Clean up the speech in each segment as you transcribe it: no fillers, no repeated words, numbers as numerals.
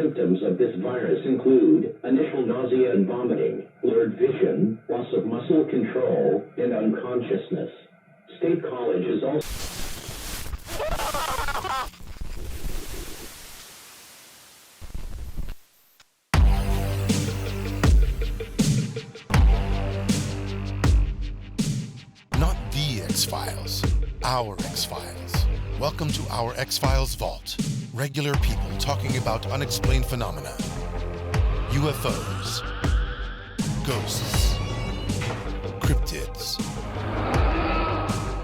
symptoms of this virus include initial nausea and vomiting, blurred vision, loss of muscle control, and unconsciousness. State College is also... Not the X-Files, our X-Files. Welcome to our X-Files Vault. Regular people talking about unexplained phenomena. UFOs. Ghosts. Cryptids.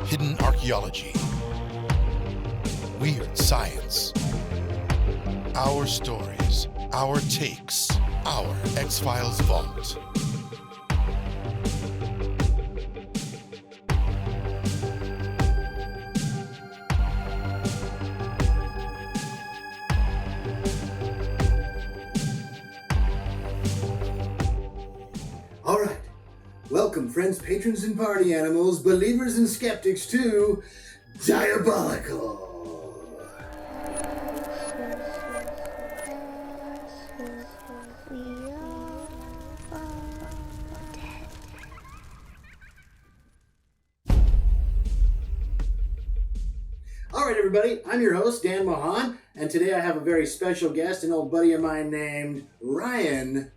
Hidden archaeology. Weird science. Our stories. Our takes. Our X-Files Vault. Welcome, friends, patrons, and party animals, believers and skeptics, to Diabolical. All right, everybody, I'm your host, Dan Mohan, and today I have a very special guest, an old buddy of mine named Ryan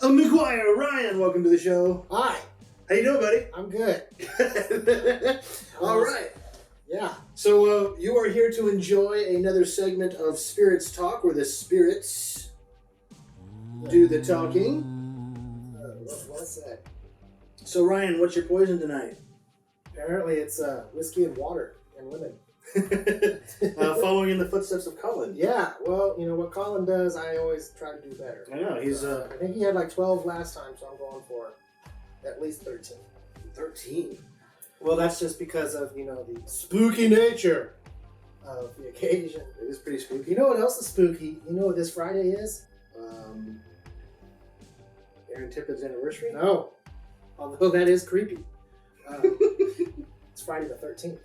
McGuire. Ryan, welcome to the show. Hi. How you doing, buddy? I'm good. All right. Yeah. So you are here to enjoy another segment of Spirits Talk, where the spirits do the talking. What's that? So Ryan, what's your poison tonight? Apparently it's whiskey and water and women. Following in the footsteps of Colin. Yeah. Well, you know what Colin does, I always try to do better. I know. He's I think he had like 12 last time, so I'm going for at least 13. 13. Well, that's just because of, you know, the spooky nature of the occasion. It is pretty spooky. You know what else is spooky? You know what this Friday is? Aaron Tippett's anniversary? No. Although that is creepy. It's Friday the 13th.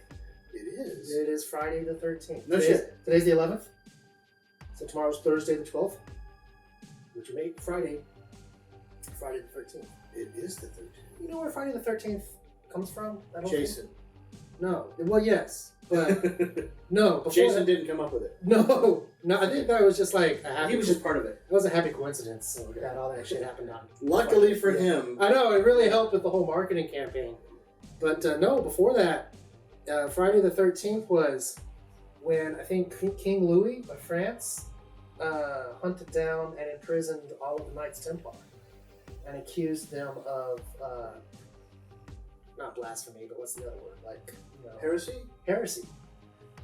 It is. It is Friday the 13th. No shit. Today's the 11th. So tomorrow's Thursday the 12th. Which would make Friday the 13th. It is the 13th. You know where Friday the 13th comes from? That whole Jason. thing? No. Well, yes. But no. Jason didn't come up with it. No. I think that was just like a happy... He was just part of it. It was a happy coincidence. So that all that shit happened on... Luckily for him. I know. It really helped with the whole marketing campaign. But no, before that, Friday the 13th was when I think King Louis of France hunted down and imprisoned all of the Knights Templar and accused them of not blasphemy, but what's the other word? Like, you know, heresy.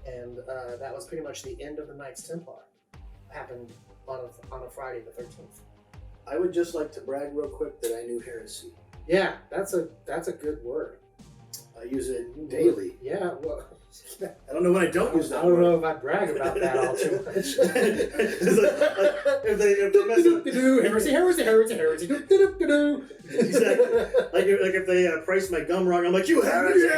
And that was pretty much the end of the Knights Templar. Happened on a Friday the 13th. I would just like to brag real quick that I knew heresy. Yeah, that's a good word. I use it daily. Yeah, well, I don't know when I don't use that. I don't know if I brag about that all too much. if they mess up, heresy. Exactly. Like if they price my gum wrong, I'm like, you heretic!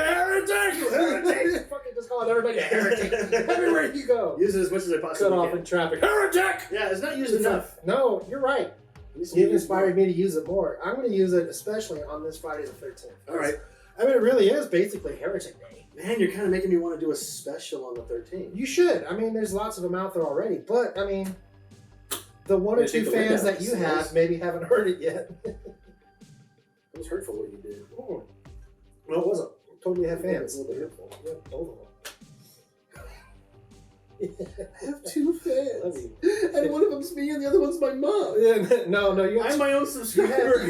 Fucking just calling everybody a heretic everywhere you go. Use it as much as I possibly Cut off can. in traffic. Heretic! Yeah, it's not used enough. No, you're right. You've inspired me to use it more. I'm going to use it especially on this Friday the 13th. All right. I mean, it really is basically Heretic Day. Man, you're kind of making me want to do a special on the 13th. You should. I mean, there's lots of them out there already. But, I mean, the one or two fans that you have maybe haven't heard it yet. It was hurtful what you did. Oh. No, it wasn't. Totally have fans. It was a little bit hurtful. Yeah, both of them. I have two fans. And one of them's me and the other one's my mom. Yeah, no, I'm my own subscriber.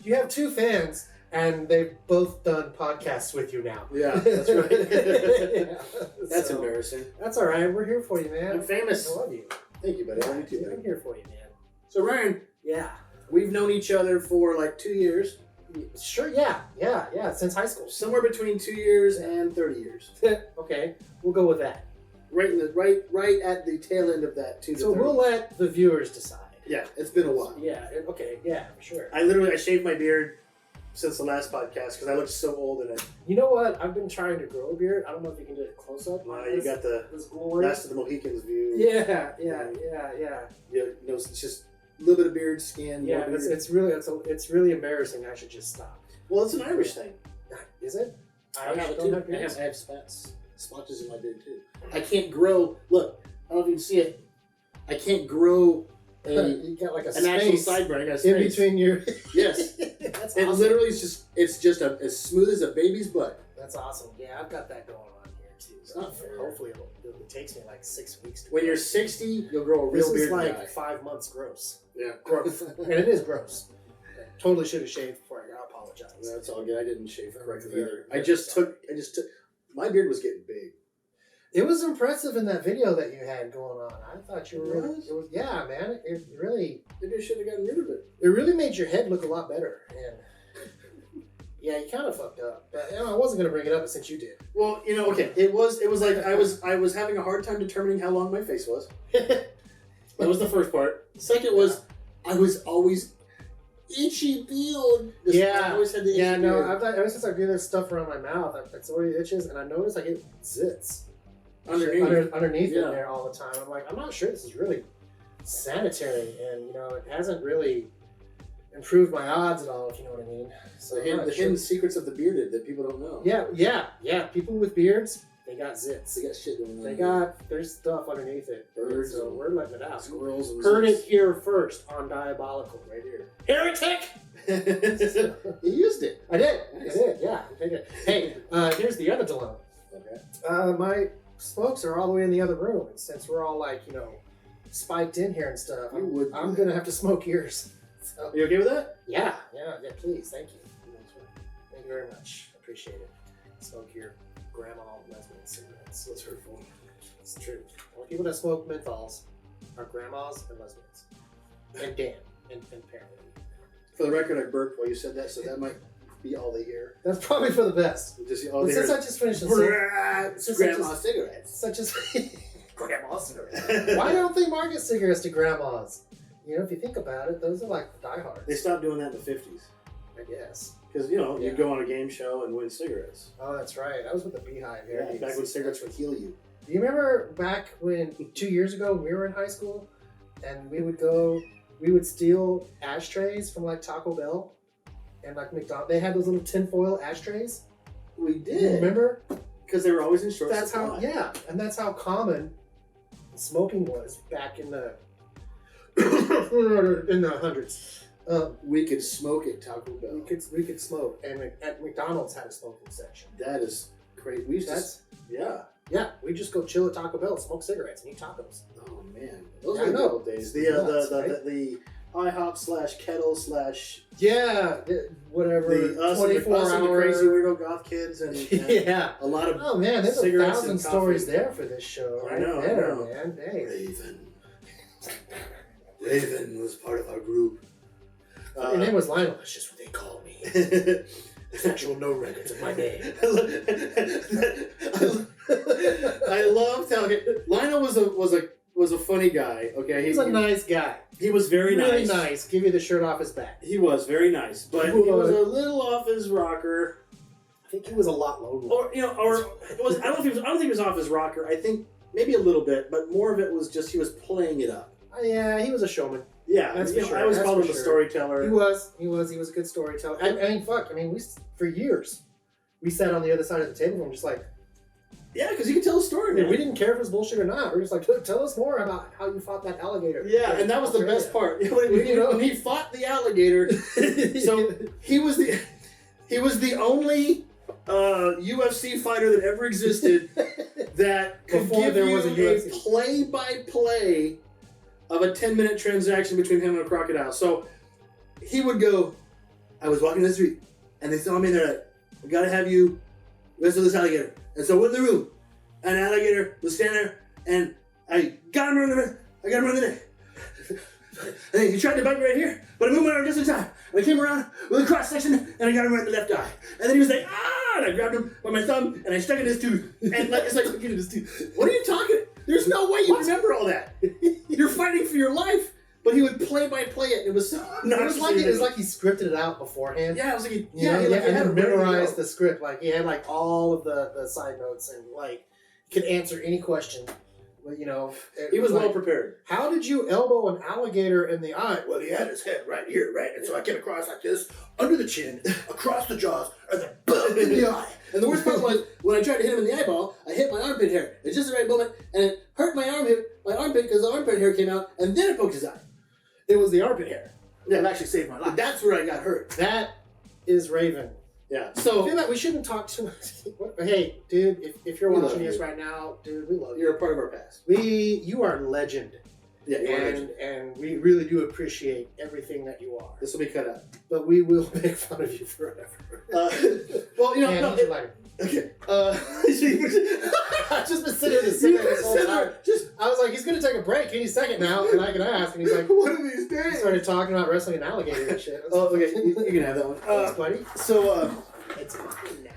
You have two fans, and they've both done podcasts with you now. Yeah, that's right. Yeah. That's embarrassing. That's all right. We're here for you, man. I'm famous. I love you. Thank you, buddy. I love you too, I'm here for you, man. So, Ryan, Yeah. we've known each other for like 2 years. Sure, yeah. Since high school. Somewhere between 2 years and 30 years. Okay, we'll go with that. Right at the tail end of that 2 to 30. So we'll let the viewers decide. Yeah, it's been a while. Yeah, okay, yeah, for sure. I shaved my beard since the last podcast because I looked so old in it. You know what? I've been trying to grow a beard. I don't know if you can do it close up. You got the this glory. Last of the Mohicans view. Yeah. You know, it's just a little bit of beard, skin. Yeah, more beard. it's really embarrassing. I should just stop. Well, it's an Irish thing. Is it? I have it don't too. have beards? I have splotches in my beard too. I can't grow. Look, I don't know if you can see it. I can't grow You got like an actual sideburn. I got a space. in between your. Yes. That's It awesome. literally is it's just as smooth as a baby's butt. That's awesome. Yeah, I've got that going on here too. It's not fair. Hopefully, it takes me like 6 weeks to When grow. you're 60, you'll grow a This real is beard like guy. 5 months gross. Yeah. Growth. And it is gross. I totally should have shaved before I apologize. That's all good. I didn't shave correctly Very, either. very I just sorry. took. My beard was getting big. It was impressive in that video that you had going on. I thought you were really. Was? It was, yeah, man. It really. Maybe I should have gotten rid of it. It really made your head look a lot better. And yeah, you kind of fucked up. But you know, I wasn't gonna bring it up since you did. Well, you know, okay. It was like I was having a hard time determining how long my face was. That was the first part. Second was I was always itchy beard. I always had the itchy yeah. No, beard. I've ever since I do this stuff around my mouth, it's already itches, and I notice I get zits underneath in there all the time. I'm like, I'm not sure this is really sanitary, and you know, it hasn't really improved my odds at all, if you know what I mean. So the hidden secrets of the bearded that people don't know. Yeah. People with beards, they got zits. They got shit going on. There's stuff underneath it. Birds So and we're letting it out. squirrels and Heard it here first on Diabolical, right here. Heretic! You used it. I did. Nice. I did. Yeah. I did. Hey, here's the other dilemma. Okay. My smokes are all the way in the other room, and since we're all like, you know, spiked in here and stuff, I'm gonna have to smoke yours. So, Are you okay with that? yeah, please, thank you. Thank you very much. Appreciate it. Smoke your grandma lesbian cigarettes. That's hurtful. It's true. Only people that smoke menthols are grandmas and lesbians. And Dan. And apparently. For the record, I burped while you said that, so that might be all they hear. That's probably for the best. Just all But they since hear I just finished is grandma cigarettes. such as grandma cigarettes. Why don't they market cigarettes to grandmas? You know, if you think about it, those are like diehards. They stopped doing that in the 50s. I guess. Because, you know, Yeah. you'd go on a game show and win cigarettes. Oh, that's right. I was with the Beehive here. Yeah, back when cigarettes would heal you. Do you remember back when 2 years ago we were in high school and we would steal ashtrays from like Taco Bell and like McDonald's? They had those little tinfoil ashtrays. We You did. remember? Because they were always in short That's supply. how, and that's how common smoking was back in the in the hundreds. We could smoke at Taco Bell. We could smoke, and at McDonald's had a smoking section. That is crazy. We used That's to... yeah. We just go chill at Taco Bell, smoke cigarettes, and eat tacos. Oh, man. Those Yeah, were I the know. good old days. Nuts, The IHOP / kettle / Yeah, whatever. us and 24 the hour crazy weirdo goth kids and yeah. a lot of Oh man, there's cigarettes 1,000 and stories coffee. there for this show. I Right know, there, man. Hey. Raven was part of our group. Your name was Lionel. That's just what they call me. There's actual no records of my name. I loved how Lionel was a funny guy. Okay, He's a nice guy. He was very really nice. nice. Give you the shirt off his back. He was very nice, but he was a little off his rocker. I think he was a lot lower. Or it was. I don't think he was off his rocker. I think maybe a little bit, but more of it was just he was playing it up. Yeah, he was a showman. Yeah, That's you for know, sure. I always That's called for him a sure. storyteller. He was a good storyteller. I mean, fuck. I mean, for years, we sat on the other side of the table and just like, Yeah, because you can tell a story, man. we didn't care if it was bullshit or not. We're just like, tell us more about how you fought that alligator. Yeah, and that was the best part. When he fought the alligator, so he was the only UFC fighter that ever existed that could Before give there you was a UFC. play-by-play of a 10-minute transaction between him and a crocodile. So he would go, I was walking down the street, and they saw me, and they're like, we gotta have you wrestle this alligator. And so we're in the room, and an alligator was standing there, and I got him around the neck. And he tried to bite me right here, but I moved my arm just in time. And I came around with a cross section, and I got him right in the left eye. And then he was like, ah! And I grabbed him by my thumb, and I stuck it in his tooth. And like, it's like looking at his tooth. What are you talking? There's no way you remember all that. You're fighting for your life. but he would play by play it. It was so it was like he scripted it out beforehand. Yeah, it was like he had memorized the script. Like he had like all of the side notes and like he could answer any question. You know, he was well prepared. How did you elbow an alligator in the eye? Well, he had his head right here, right? And so I came across like this, under the chin, across the jaws, and then boom, in the eye. And the worst part was, when I tried to hit him in the eyeball, I hit my armpit hair. It's just the right moment, and it hurt my armpit because the armpit hair came out, and then it poked his eye. It was the armpit hair. Yeah, it actually saved my life. But that's where I got hurt. That is Raven. Yeah. So I feel like we shouldn't talk too much. Hey, dude, if you're watching this right now, dude, we love you. You're a part of our past. You are a legend. Yeah, you're a legend. And we really do appreciate everything that you are. This will be cut out. But we will make fun of you forever. Well, you know, okay. I've just been sitting there this whole time. I was like, he's going to take a break any second now, and I can ask. And he's like, one of these days. He started talking about wrestling an alligator and shit. Oh, okay. You can have that one. Thanks, buddy. So, it's mine now.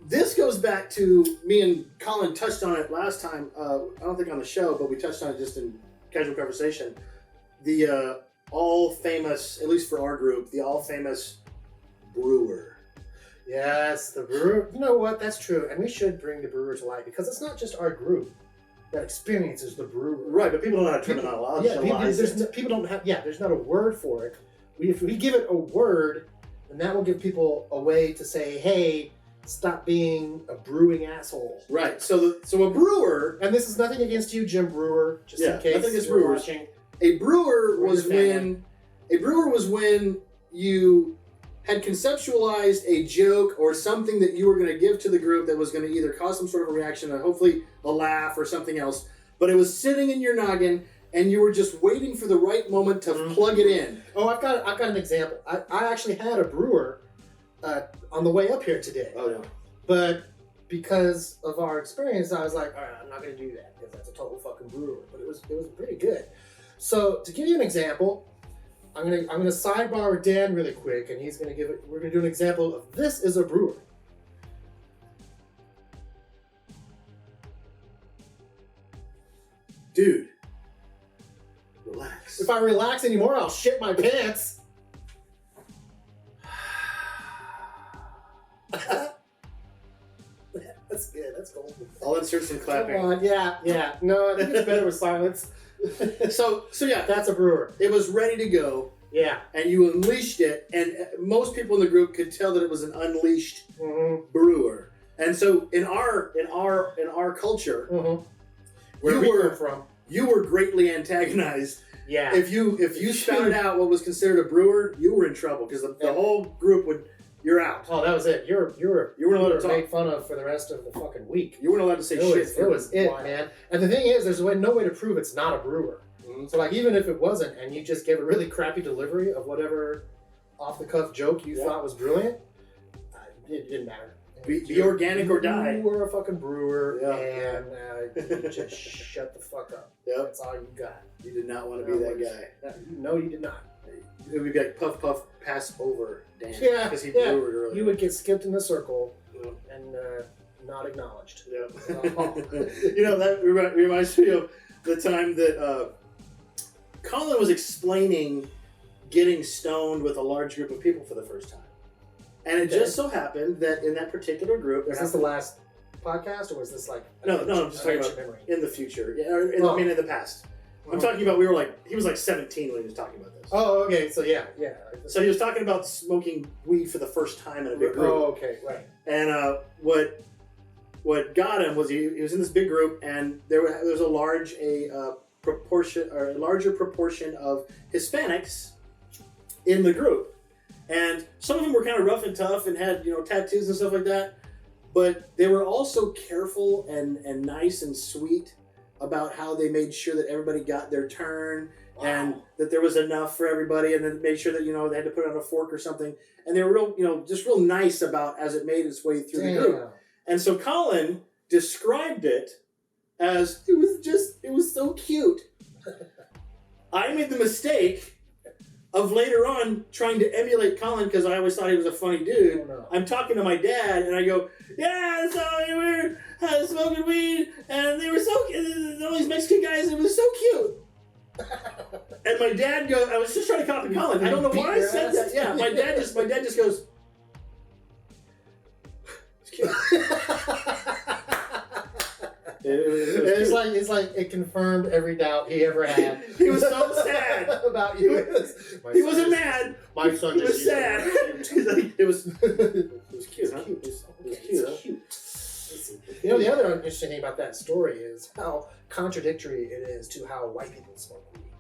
This goes back to me and Colin touched on it last time. I don't think on the show, but we touched on it just in casual conversation. The all famous, at least for our group, the all famous brewer. Yes, the brewer. You know what? That's true. And we should bring the brewer to light because it's not just our group that experiences the brewer. Right, but people don't know how to terminology. People don't have, there's not a word for it. If we give it a word, then that will give people a way to say, hey, stop being a brewing asshole. Right, so a brewer, and this is nothing against you, Jim Brewer, just in case nothing against you're brewers. Watching. A brewer was when you had conceptualized a joke or something that you were going to give to the group that was going to either cause some sort of a reaction, or hopefully a laugh or something else, but it was sitting in your noggin and you were just waiting for the right moment to plug it in. Oh, I've got an example. I actually had a brewer on the way up here today. Oh, no. But because of our experience, I was like, all right, I'm not going to do that because that's a total fucking brewer. But it was pretty good. So to give you an example, I'm gonna sidebar with Dan really quick, and he's gonna we're gonna do an example of this is a brewer. Dude, relax. If I relax anymore, I'll shit my pants. That's good. That's gold. I'll insert some clapping. Come on, yeah. No, I think it's better with silence. So yeah, that's a brewer. It was ready to go. Yeah. And you unleashed it, and most people in the group could tell that it was an unleashed brewer. And so in our culture, you were greatly antagonized. Yeah. If you spouted out what was considered a brewer, you were in trouble because the whole group you're out. Oh, that was it. You weren't allowed to talk. Made fun of for the rest of the fucking week. You weren't allowed to say shit. It was it, man. And the thing is, there's no way to prove it's not a brewer. Mm-hmm. So like, even if it wasn't, and you just gave a really crappy delivery of whatever off the cuff joke you thought was brilliant, it didn't matter. Be organic or die. You were a fucking brewer, and you just shut the fuck up. Yep. That's all you got. You did not want to be that guy. No, you did not. It would be like puff, pass over Dan. Yeah, because he blew it earlier. You would get skipped in the circle and not acknowledged. Yeah. You know, that reminds me of the time that Colin was explaining getting stoned with a large group of people for the first time. And it just so happened that in that particular group... Was this the last podcast, or was this like... No, I'm just talking about memory? In the future. I mean, in the past. I'm talking about, he was like 17 when he was talking about this. Oh, okay, so yeah. So he was talking about smoking weed for the first time in a big group. Oh, okay, right. And what got him was he was in this big group, and there was a larger proportion of Hispanics in the group. And some of them were kind of rough and tough and had, tattoos and stuff like that. But they were also careful and nice and sweet about how they made sure that everybody got their turn and that there was enough for everybody, and then made sure that, they had to put it on a fork or something. And they were real, just real nice about as it made its way through the group. And so Colin described it as, it was so cute. I made the mistake of later on trying to emulate Colin because I always thought he was a funny dude. Oh, no. I'm talking to my dad and I go, yeah, so we were smoking weed and they were all these Mexican guys, it was so cute. And my dad goes, I was just trying to copy Colin. I don't know why I said that. Yeah, my dad just goes, it's cute. It's like it confirmed every doubt he ever had. He was so sad about you. He wasn't mad. My son He was sad. He's like, it was cute. It was cute. Cute. You know, the other interesting thing about that story is how contradictory it is to how white people smoke weed.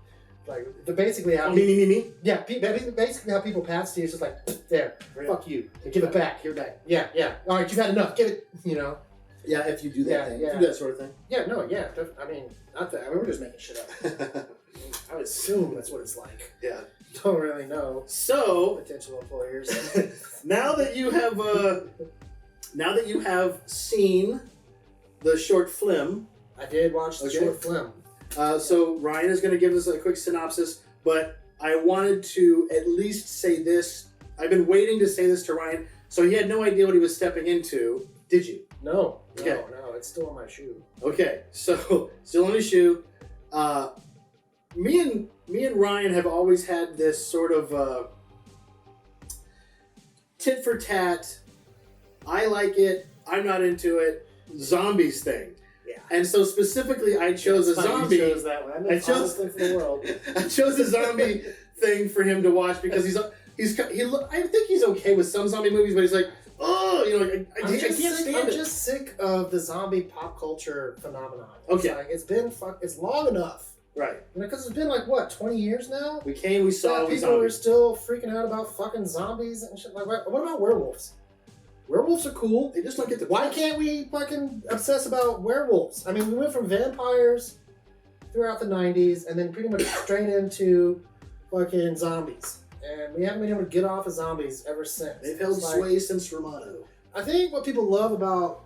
Like, basically how me. Yeah, basically how people pass to you is just like, there, fuck you, give it back. Give it back. Yeah. All right, you've had enough. Give it. You know. Yeah, if you do that thing, if you do that sort of thing. Yeah, no, yeah. I mean, not that. I mean, we're just making shit up. I would assume that's what it's like. Yeah. Don't really know. So Potential employers. now that you have seen the short film, I did watch the short film. So Ryan is going to give us a quick synopsis, but I wanted to at least say this. I've been waiting to say this to Ryan, so he had no idea what he was stepping into. Did you? No, Okay. it's still on my shoe. Okay, so still on his shoe. Me and Ryan have always had this sort of tit for tat. I like it. I'm not into it. Zombies thing. Yeah. And so specifically, I chose a zombie. You chose that one. I chose thing for the world. I chose a zombie thing for him to watch because I think he's okay with some zombie movies, but he's like, oh, you know, I can't stand it. I'm just sick of the zombie pop culture phenomenon. Okay. It's been it's long enough. Right. Because it's been like, what, 20 years now? We came, we saw, we people are still freaking out about fucking zombies and shit. Like, what about werewolves? Werewolves are cool. They just don't get the... Why can't we fucking obsess about werewolves? I mean, we went from vampires throughout the 90s and then pretty much straight into fucking zombies. And we haven't been able to get off of zombies ever since. They've held sway since Romano. I think what people love about...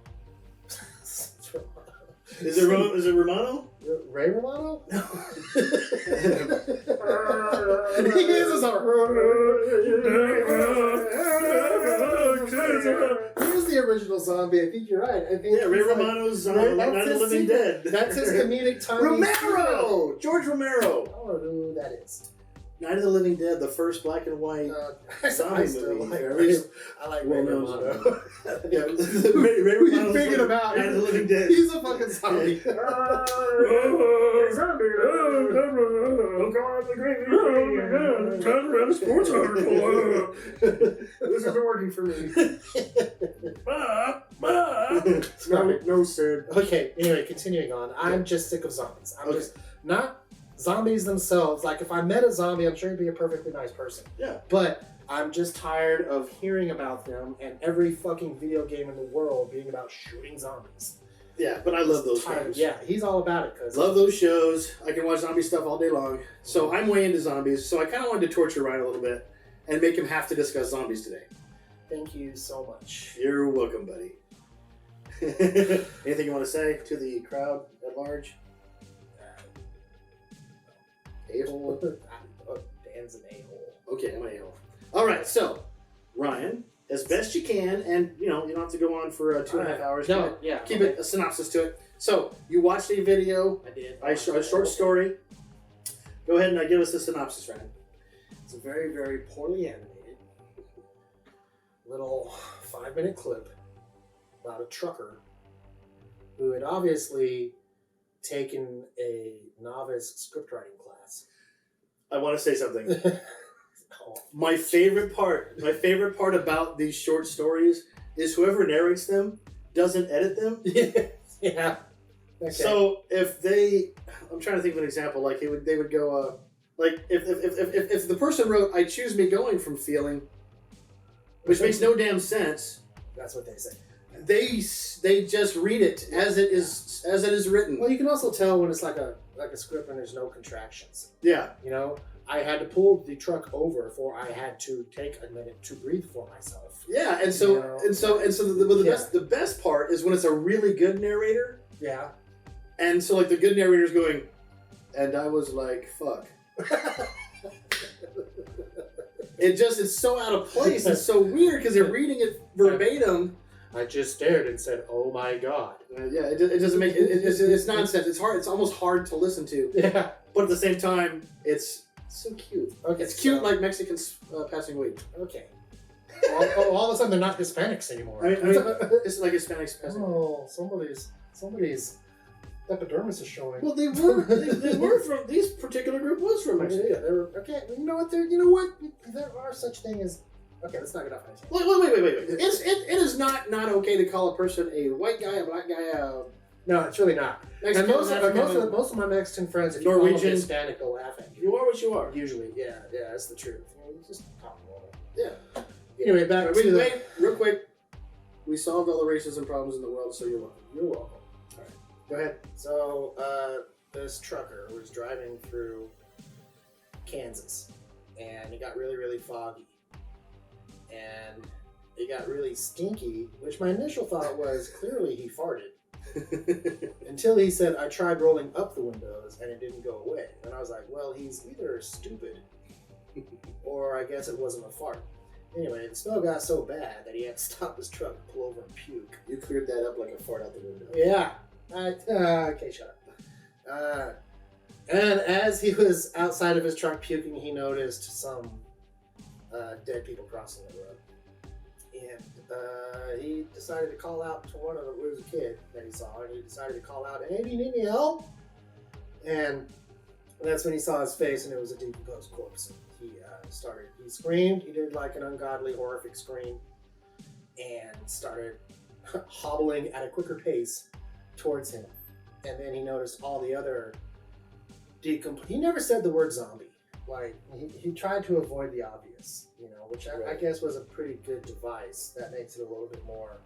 Is it Romano? Ray Romano? No. He is a He was the original zombie. I think you're right. I think Ray Romano's Night of the Living Dead. That's his comedic timing. Romero! George Romero! I don't know who that is. Night of the Living Dead, the first black and white zombie movie. I like Ray Romano. Yeah, Ray Romano. Figured him out. Night of the Living Dead. He's a fucking zombie. Don't go on the gravy. Time to read a sports article. This isn't working for me. No, sir. Okay, anyway, continuing on. I'm just sick of zombies. I'm just not zombies themselves. Like, if I met a zombie, I'm sure he'd be a perfectly nice person. Yeah. But I'm just tired of hearing about them and every fucking video game in the world being about shooting zombies. Yeah, but I love those shows. Yeah, he's all about it. Love those shows. I can watch zombie stuff all day long. So I'm way into zombies. So I kind of wanted to torture Ryan a little bit and make him have to discuss zombies today. Thank you so much. You're welcome, buddy. Anything you want to say to the crowd at large? A-hole? Dan's an a-hole. Okay, I'm an a-hole. All right, so Ryan, as best you can, and you don't have to go on for 2.5 hours. No, yeah. Keep it a synopsis to it. So you watched a video. I did. A short story. Go ahead and give us a synopsis, Ryan. It's a very, very poorly animated little 5-minute clip about a trucker who had obviously taken a novice script writing class. I want to say something. My favorite part about these short stories is whoever narrates them doesn't edit them. Yeah. Okay. So if I'm trying to think of an example. Like they would go, like if the person wrote, "I choose me going from feeling," which makes no damn sense. That's what they say. They just read it as it is written. Well, you can also tell when it's like a script and there's no contractions. Yeah. You know, I had to pull the truck over for I had to take a minute to breathe for myself. Yeah, and so the best part is when it's a really good narrator. Yeah. And so like the good narrator's going, and I was like, fuck. It's so out of place. It's so weird because they're reading it verbatim. I just stared and said, "Oh my god." It doesn't make it's nonsense. It's hard. It's almost hard to listen to. Yeah. But at the same time, it's so cute. Okay, It's cute so- like Mexicans passing away. Okay. all of a sudden, they're not Hispanics anymore. I mean, it's like Hispanics passing away. Oh, somebody's epidermis is showing. Well, they were from this particular group was from Mexico. Yeah, they were okay. Well, you know what? There are such thing as. Okay, let's knock it off. Wait. It is not okay to call a person a white guy, a black guy, No, it's really not. Mexican, And African, most of my Mexican friends, if Norwegian. you call them Hispanic, they'll laugh at you. you are what you are. Usually, yeah, that's the truth. You just talk normal. Yeah. Anyway, back to the... Wait, real quick. We solved all the racism problems in the world, so you're welcome. You're welcome. All right, go ahead. So, this trucker was driving through Kansas, and it got really, really foggy. And it got really stinky, which my initial thought was clearly he farted. Until he said, I tried rolling up the windows and it didn't go away. And I was like, well, he's either stupid or I guess it wasn't a fart. Anyway, the smell got so bad that he had to stop his truck, pull over and puke. You cleared that up like a fart out the window. Yeah. Okay, shut up. And as he was outside of his truck puking, he noticed some dead people crossing the road. And he decided to call out to one of them. It was a kid that he saw, and he decided to call out, "Hey, do you need any help?" And that's when he saw his face, and it was a decomposed corpse. And he screamed. He did like an ungodly, horrific scream, and started hobbling at a quicker pace towards him. And then he noticed all the other he never said the word zombie. Like, he tried to avoid the obvious, which I guess was a pretty good device. That makes it a little bit more,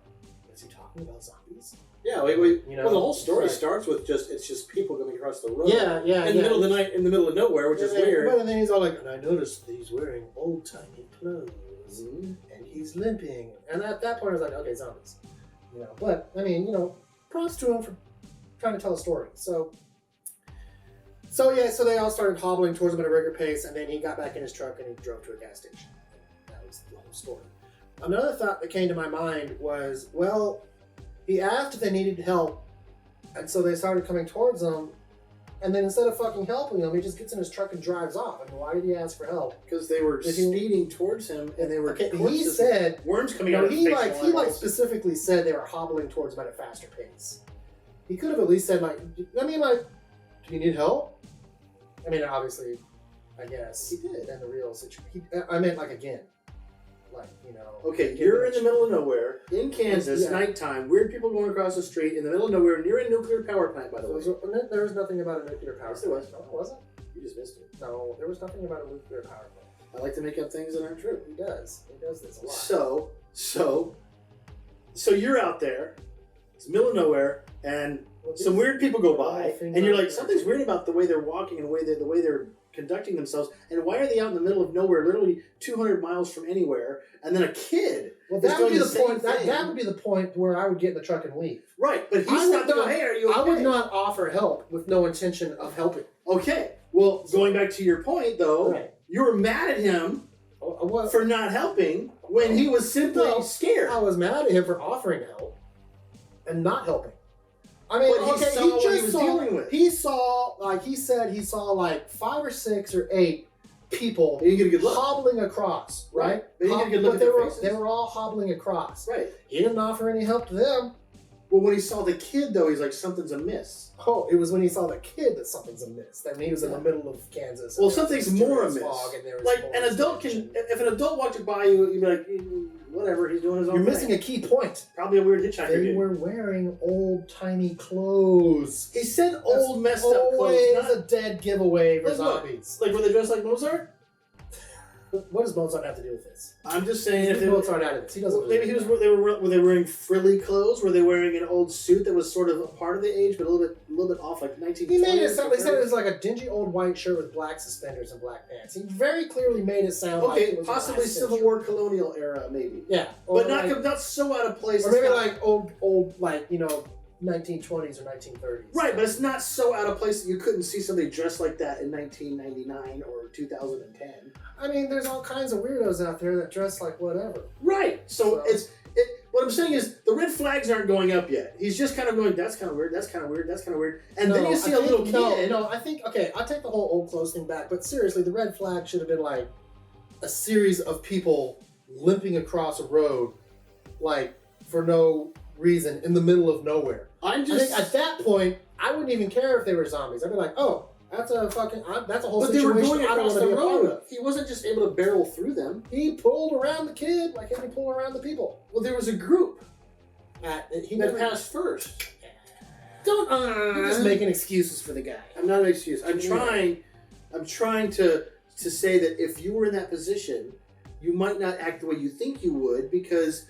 is he talking about zombies? Yeah, well, the whole story starts with it's just people coming across the road. Yeah. In the middle of the night, in the middle of nowhere, which is weird. But then he's all like, and I noticed that he's wearing old-timey clothes, Mm-hmm. and he's limping. And at that point, I was like, okay, zombies. But, I mean, props to him for trying to tell a story. So they all started hobbling towards him at a regular pace, and then he got back in his truck and he drove to a gas station. That was the whole story. Another thought that came to my mind was, well, he asked if they needed help, and so they started coming towards him, and then instead of fucking helping him, he just gets in his truck and drives off. I mean, why did he ask for help? Because they were speeding towards him, and they were. Okay, he said worms coming out of his face. He specifically said they were hobbling towards him at a faster pace. He could have at least said do you need help? I mean, obviously, I guess he did. In the real situation, I meant again, Okay, you're in the middle of nowhere in Kansas, nighttime. Weird people going across the street in the middle of nowhere near a nuclear power plant. By the way, there was nothing about a nuclear power plant. Yes, there was. No, it wasn't. You just missed it. No, there was nothing about a nuclear power plant. I like to make up things that aren't true. He does. He does this a lot. So you're out there. It's the middle of nowhere, and some weird people go by, and you're like, something's weird about the way they're walking and the way they're conducting themselves. And why are they out in the middle of nowhere, literally 200 miles from anywhere? And then a kid. Well, that would be the point. That would be the point where I would get in the truck and leave. Right, but he's not going, hey, are you okay? I would not offer help with no intention of helping. Okay. Well, going back to your point, though, you were mad at him for not helping when he was simply scared. I was mad at him for offering help and not helping. I mean, he saw, like he said, he saw like 5 or 6 or 8 people hobbling across, right? But they were all hobbling across. Right. He didn't offer any help to them. Well, when he saw the kid, though, he's like, something's amiss. Oh, it was when he saw the kid that something's amiss. That he was in the middle of Kansas. Well, something's more amiss. Like, an adult if an adult walked by you, you'd be like, whatever, he's doing his own thing. You're missing a key point. Probably a weird hitchhiker. They were wearing old-timey clothes. He said old, messed up clothes. Always a dead giveaway for zombies. Like, were they dressed like Mozart? What does Mozart have to do with this? I'm just saying, if Mozart out of this, he doesn't. Maybe were they wearing frilly clothes? Were they wearing an old suit that was sort of a part of the age, but a little bit off, like 1920s? He made it sound. He said it was like a dingy old white shirt with black suspenders and black pants. He very clearly made it sound like it was possibly Civil War colonial era, maybe. Yeah, but not so out of place. Or maybe like old 1920s or 1930s. Right, but it's not so out of place that you couldn't see somebody dressed like that in 1999 or 2010. I mean, there's all kinds of weirdos out there that dress like whatever. Right. So what I'm saying is the red flags aren't going up yet. He's just kind of going, that's kind of weird, that's kind of weird, that's kind of weird. And then you see a little kid. No, I think, okay, I'll take the whole old clothes thing back, but seriously, the red flag should have been like a series of people limping across a road, like, for no reason, in the middle of nowhere. I think at that point, I wouldn't even care if they were zombies. I'd be like, oh, that's a whole But they situation were going I don't across want to the be a part road. of. He wasn't just able to barrel through them. He pulled around the kid like he pulled around the people. Well, there was a group He that never passed first. Don't. You're just making excuses for the guy. I'm not an excuse. I'm trying to say that if you were in that position, you might not act the way you think you would because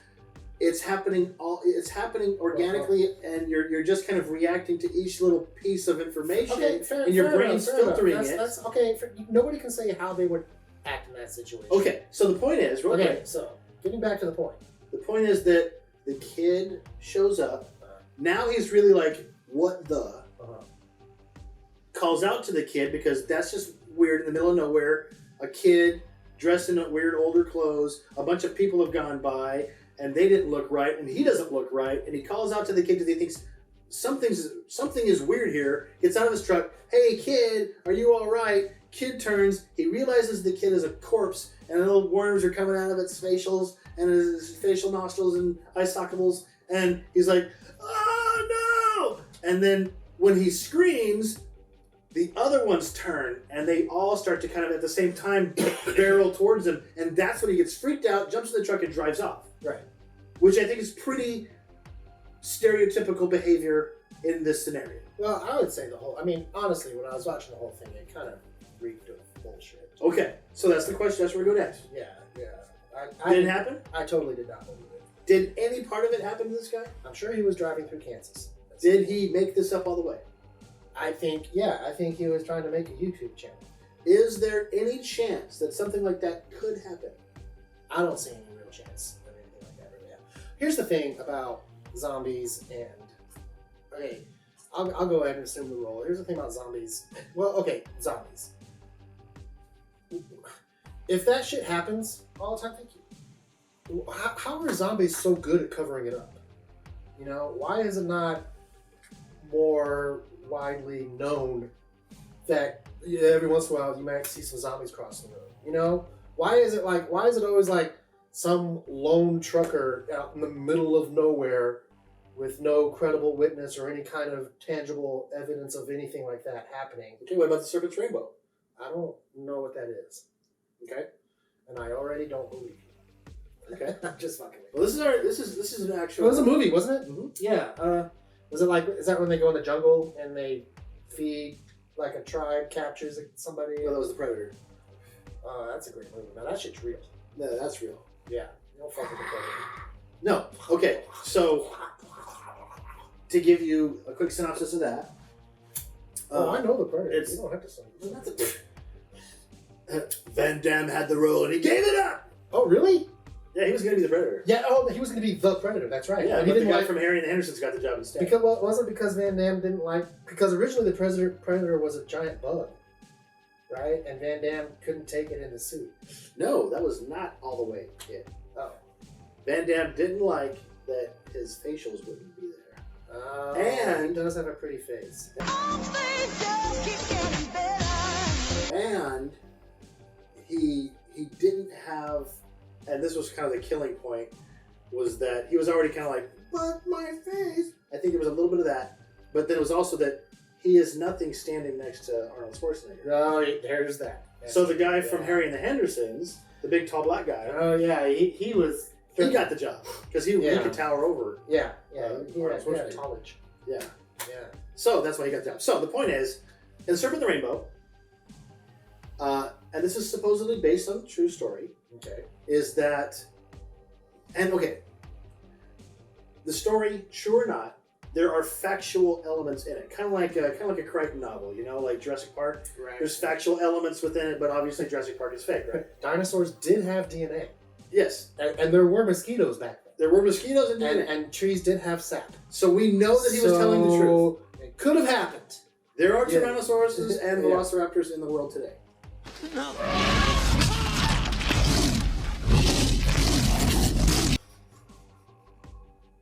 it's happening organically, and you're just kind of reacting to each little piece of information, and your brain's filtering it. That's okay. Nobody can say how they would act in that situation. Okay, so the point is, so getting back to the point. The point is that the kid shows up. Now he's really like, what the? Calls out to the kid because that's just weird in the middle of nowhere. A kid dressed in weird older clothes. A bunch of people have gone by and they didn't look right, and he doesn't look right. And he calls out to the kid because he thinks something is weird here. Gets out of his truck. Hey kid, are you all right? Kid turns. He realizes the kid is a corpse, and little worms are coming out of its facials and his facial nostrils and eye sockets. And he's like, oh no! And then when he screams, the other ones turn, and they all start to kind of at the same time barrel towards him, and that's when he gets freaked out, jumps in the truck, and drives off. Right. Which I think is pretty stereotypical behavior in this scenario. Well, I would say honestly, when I was watching the whole thing, it kind of reeked of bullshit. Okay, so that's the question. That's where we go next. Yeah. Did it happen? I totally did not believe it. Did any part of it happen to this guy? I'm sure he was driving through Kansas. Did he make this up all the way? I think he was trying to make a YouTube channel. Is there any chance that something like that could happen? I don't see any real chance of anything like that really happening. Here's the thing about zombies and... Okay, I'll go ahead and assume the role. Here's the thing about zombies. Well, okay, zombies. If that shit happens all the time, thank you. How are zombies so good at covering it up? You know, why is it not more widely known that every once in a while you might see some zombies cross the road? You know, why is it always like some lone trucker out in the middle of nowhere with no credible witness or any kind of tangible evidence of anything like that happening? Okay, what about the Serpent's Rainbow? I don't know what that is. Okay, and I already don't believe you. Okay, I'm just fucking with you. Well, this is an actual. It was a movie, wasn't it? Mm-hmm. Yeah. Was it is that when they go in the jungle and they feed, like a tribe captures somebody? Well, that was The Predator. Oh, that's a great movie, man. That shit's real. No, that's real. Yeah. You don't fuck with the Predator. No. Okay, so to give you a quick synopsis of that. I know the Predator. You don't have to say. Van Damme had the role and he gave it up. Oh, really? Yeah, he was going to be the Predator. Yeah. Oh, he was going to be the Predator. That's right. Yeah, but he didn't the guy from Harry and the Hendersons got the job instead. Because wasn't because Van Damme didn't like, because originally the Predator was a giant bug, right? And Van Damme couldn't take it in the suit. No, that was not all the way it. Oh. Van Damme didn't like that his facials wouldn't be there. Oh, and he does have a pretty face. And he didn't have, and this was kind of the killing point, was that he was already kind of like, but my face. I think there was a little bit of that, but then it was also that he is nothing standing next to Arnold Schwarzenegger. Oh, there's that. So the guy from Harry and the Hendersons, the big tall black guy. Oh yeah, he was. He got the job because he could tower over. Yeah, he had college. Yeah. So that's why he got the job. So the point is, in Serpent the Rainbow, and this is supposedly based on a true story. Okay. Is that, and okay, the story, true or not, there are factual elements in it, kind of like a Crichton novel, you know, like Jurassic Park. Right. There's factual elements within it, but obviously Jurassic Park is fake, right? Dinosaurs did have DNA. Yes. And there were mosquitoes back then. There were mosquitoes and DNA. And trees did have sap. So we know that he was telling the truth. It could have happened. There are Tyrannosauruses and Velociraptors in the world today. No.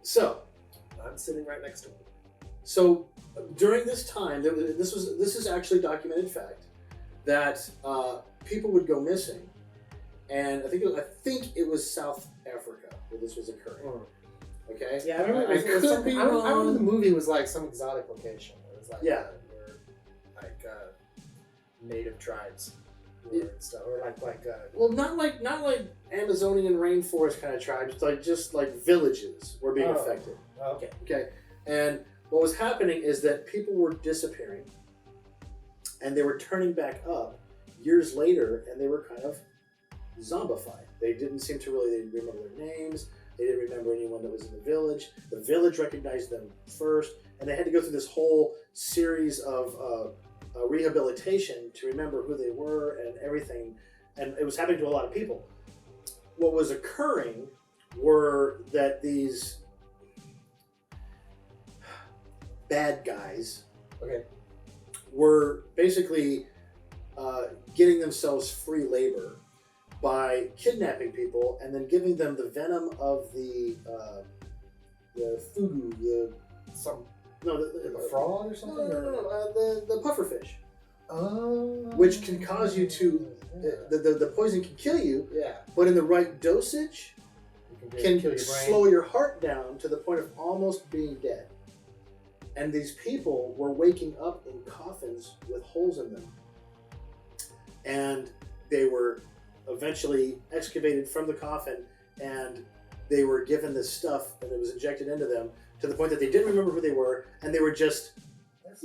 So, I'm sitting right next to him. so during this time, this is actually documented fact that people would go missing, and I think it was South Africa where this was occurring. Okay. Yeah, I remember. I could be wrong. I remember the movie was like some exotic location. It was like Yeah. where like native tribes were and stuff, or like. Well, not like Amazonian rainforest kind of tribes, like just like villages were being affected. Okay. Okay, and what was happening is that people were disappearing, and they were turning back up years later, and they were kind of zombified. They didn't seem to really remember their names. They didn't remember anyone that was in the village. The village recognized them first, and they had to go through this whole series of rehabilitation to remember who they were and everything. And it was happening to a lot of people. What was occurring were that these bad guys were basically getting themselves free labor by kidnapping people and then giving them the venom of the fugu, the frog or something. The pufferfish, Oh. which can cause you to the poison can kill you, Yeah. but in the right dosage You can kill your brain. slow your heart down to the point of almost being dead. And these people were waking up in coffins with holes in them, and they were eventually excavated from the coffin, and they were given this stuff, and it was injected into them to the point that they didn't remember who they were, and they were just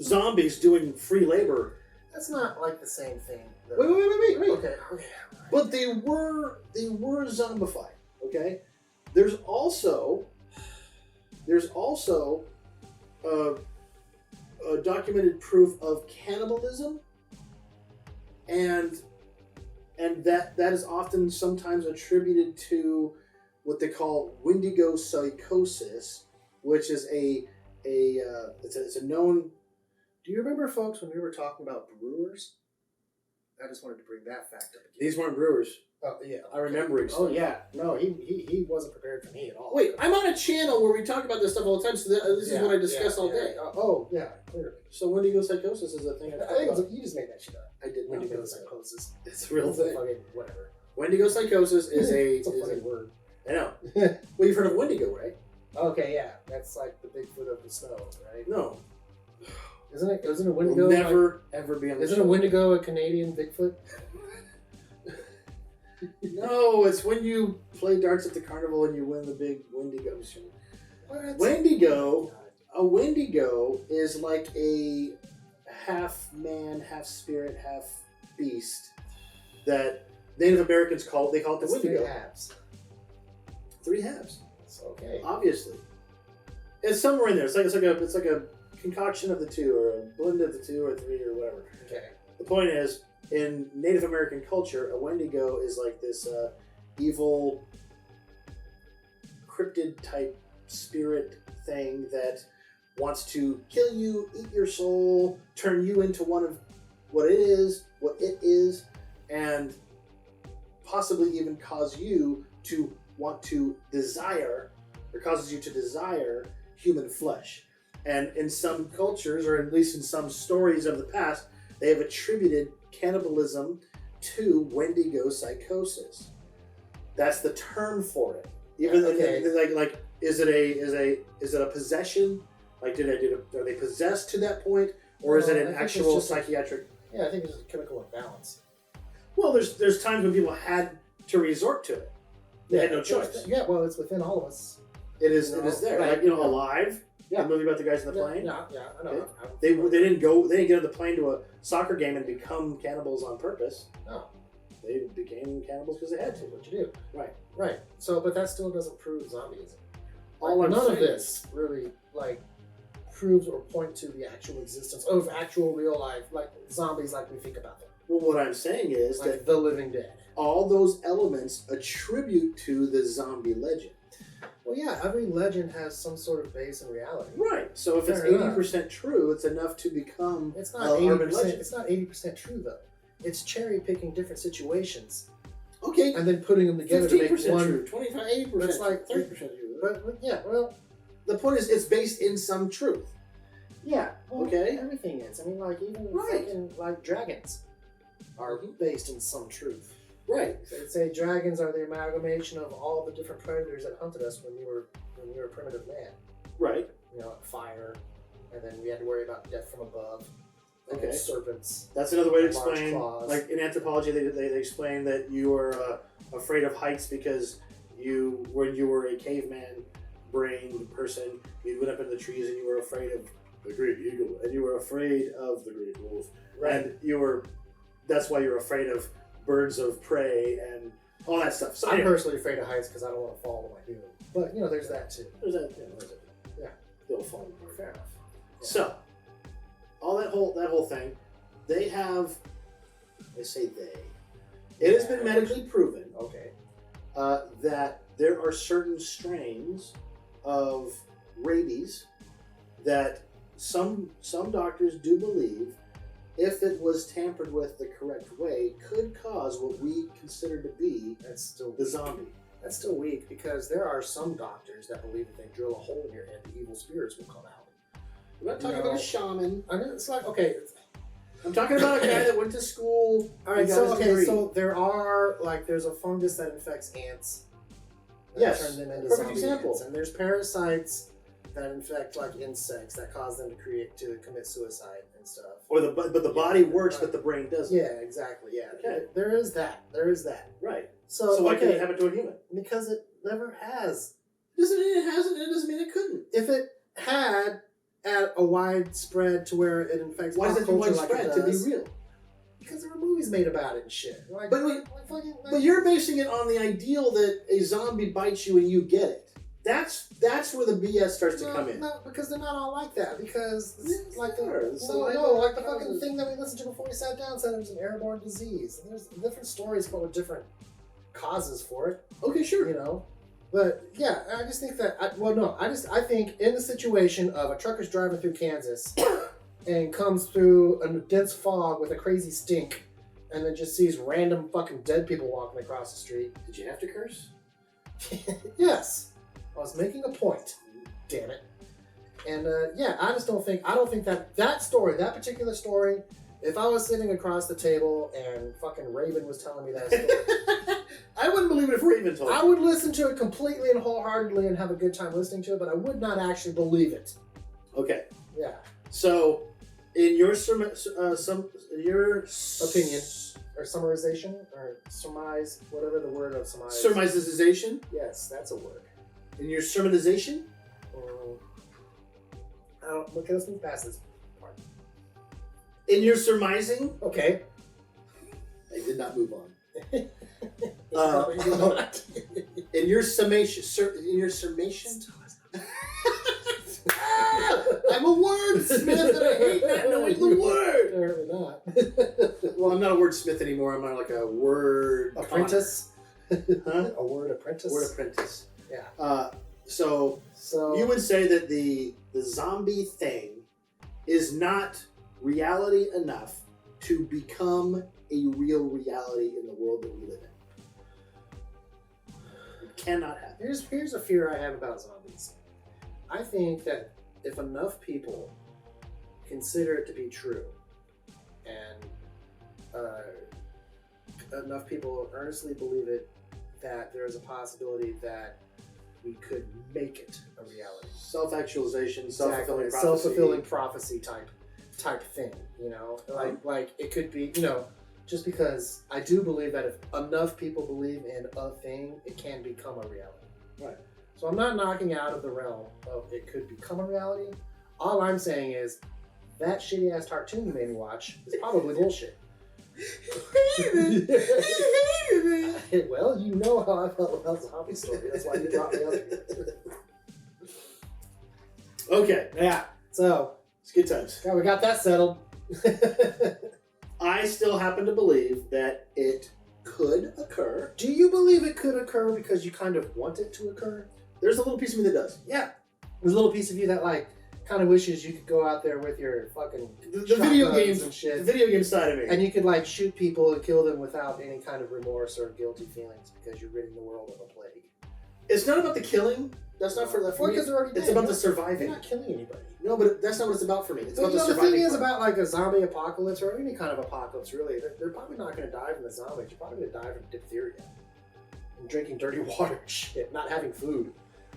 zombies doing free labor. That's not like the same thing. though. Wait. Okay. But they were zombified. Okay. There's also a documented proof of cannibalism, and that is often sometimes attributed to what they call Wendigo psychosis, which is it's a known. Do you remember, folks, when we were talking about brewers? I just wanted to bring that fact up again. These weren't brewers. Oh yeah, I remember it. Oh yeah, no, he wasn't prepared for me at all. Wait, I'm on a channel where we talk about this stuff all the time, so this is what I discuss all day. Clearly. So Wendigo psychosis is a thing. I think you just made that shit up. I did not Wendigo know that. psychosis. It's a real thing. Fucking whatever. Wendigo psychosis is It's a funny a word. I know. Well, you've heard of Wendigo, right? Okay, yeah, that's like the Bigfoot of the snow, right? No. Isn't it? Isn't a Wendigo? We'll never ever be on the Isn't show. a Wendigo a Canadian Bigfoot? No, it's when you play darts at the carnival and you win the big Wendigo machine. What? Wendigo. A Wendigo is like a half man, half spirit, half beast that Native Americans call it. They call it the It's Wendigo. 3 halves. 3 halves. It's okay. Obviously, it's somewhere in there. It's like a concoction of the two, or a blend of the 2 or 3 or whatever. Okay. The point is, in Native American culture, a Wendigo is like this evil cryptid type spirit thing that wants to kill you, eat your soul, turn you into one of what it is, and possibly even cause you to want to desire, or causes you to desire human flesh. And in some cultures, or at least in some stories of the past, they have attributed cannibalism to Wendigo psychosis. That's the term for it. Even like is it a possession? Like are they possessed to that point, or is it an actual psychiatric? Yeah, I think it's just a chemical imbalance. Well, there's times when people had to resort to it. They had no choice. Yeah, well, it's within all of us. It is there. Right. Like Alive. Yeah. The movie about the guys in the plane. Yeah, I know. They didn't get on the plane to a soccer game and become cannibals on purpose. No. They became cannibals because they had to. That's what you do. Right. So, but that still doesn't prove zombieism. All I'm none saying of this really proves or point to the actual existence of actual real life zombies like we think about them. Well, what I'm saying is that the living dead. all those elements attribute to the zombie legend. Well, yeah, every legend has some sort of base in reality. Right. So if it's Fair enough. 80% true, it's enough to become It's an not urban 80%. legend. It's not 80% true though. It's cherry picking different situations Okay. and then putting them together to 15% make one. true. 25, 80%. It's like 30% true. But yeah, well, the point is, it's based in some truth. Yeah. Well, Okay. Everything is. I mean, like even Right. fucking, like dragons are based in some truth. Right. They'd say dragons are the amalgamation of all the different predators that hunted us when we were a primitive man. Right. You know, like fire, and then we had to worry about death from above. And Okay. serpents. That's another way to Large explain. claws. Like in anthropology, they explain that you are afraid of heights because when you were a caveman brain person, you went up in the trees and you were afraid of the great eagle, and you were afraid of the great wolf, Right. and that's why you're afraid of birds of prey and all that stuff. So I'm anyway, personally afraid of heights because I don't want to fall to my doom. But there's that too. there's that. Yeah, they'll fall apart. Fair enough. Yeah. So, all that whole thing, they have. I say they. It has been medically proven Okay. that there are certain strains of rabies that some doctors do believe, if it was tampered with the correct way, could cause what we consider to be the zombie. That's still weak because there are some doctors that believe if they drill a hole in your head, the evil spirits will come out. I'm not talking about a shaman. I mean, it's like, okay. I'm talking about a guy that went to school. All right, and got so his degree. so there's a fungus that infects ants. That Yes, turn them into perfect zombie example. ants. And there's parasites that infect like insects that cause them to commit suicide and stuff. But the body works, but the brain doesn't. Yeah, exactly. Yeah, Okay. there is that. Right. So why okay, can't it happen to a human? because it never has. Doesn't mean it hasn't. It doesn't mean it couldn't. If it had at a widespread to where it infects Why is pop it culture widespread like it to be does, real? because there were movies made about it and shit. Like, But wait, fucking, But you're basing it on the ideal that a zombie bites you and you get it. That's where the BS starts to come in. No, because they're not all like that. Because Yes, like they are. the Saliva like the causes- fucking thing that we listened to before we sat down said it was an airborne disease. And there's different stories come with different causes for it. Okay, sure. But yeah, I just think that. I think in the situation of a trucker's driving through Kansas and comes through a dense fog with a crazy stink, and then just sees random fucking dead people walking across the street. Did you have to curse? Yes. I was making a point. Damn it. And I don't think that story, that particular story, if I was sitting across the table and fucking Raven was telling me that story, I wouldn't believe it if Raven told me. I would listen to it completely and wholeheartedly and have a good time listening to it, but I would not actually believe it. Okay. Yeah. So, in your Opinion. Or summarization, or surmise, whatever the word of surmise. Sermonization? Yes, that's a word. In your sermonization? Okay, let's move past this part. In your surmising? Okay. I did not move on. Probably not. In your summation? In your summation? I'm a wordsmith and I hate not knowing the word! Apparently not. Well, I'm not a wordsmith anymore. I'm not like a word Apprentice? Huh? A word apprentice? Word apprentice. Yeah. So you would say that the zombie thing is not reality enough to become a real reality in the world that we live in. It cannot happen. Here's a fear I have about zombies. I think that if enough people consider it to be true, and enough people earnestly believe it, that there is a possibility that we could make it a reality. Self-actualization, Exactly. self-fulfilling prophecy. Self-fulfilling prophecy type thing, like it could be, just because I do believe that if enough people believe in a thing, it can become a reality. Right. So I'm not knocking out of the realm of it could become a reality. All I'm saying is that shitty ass cartoon you made me watch is probably bullshit. Well, you know how I felt about zombie story. That's why you brought me up here. Okay, Yeah. So it's good times. yeah, we got that settled. I still happen to believe that it could occur. Do you believe it could occur because you kind of want it to occur? There's a little piece of me that does. Yeah. There's a little piece of you that kind of wishes you could go out there with your fucking The video shotguns games, and shit. the video game side of me. And you could shoot people and kill them without any kind of remorse or guilty feelings because you're ridding the world of a plague. It's not about the killing. That's not for the. Because they're already dead. It's about the You're surviving. not killing anybody. No, but that's not what it's about for me. It's But about you the know, the surviving. thing is part. about like a zombie apocalypse or any kind of apocalypse, really. They're probably not going to die from the zombies. You're probably going to die from diphtheria and drinking dirty water and shit, not having food.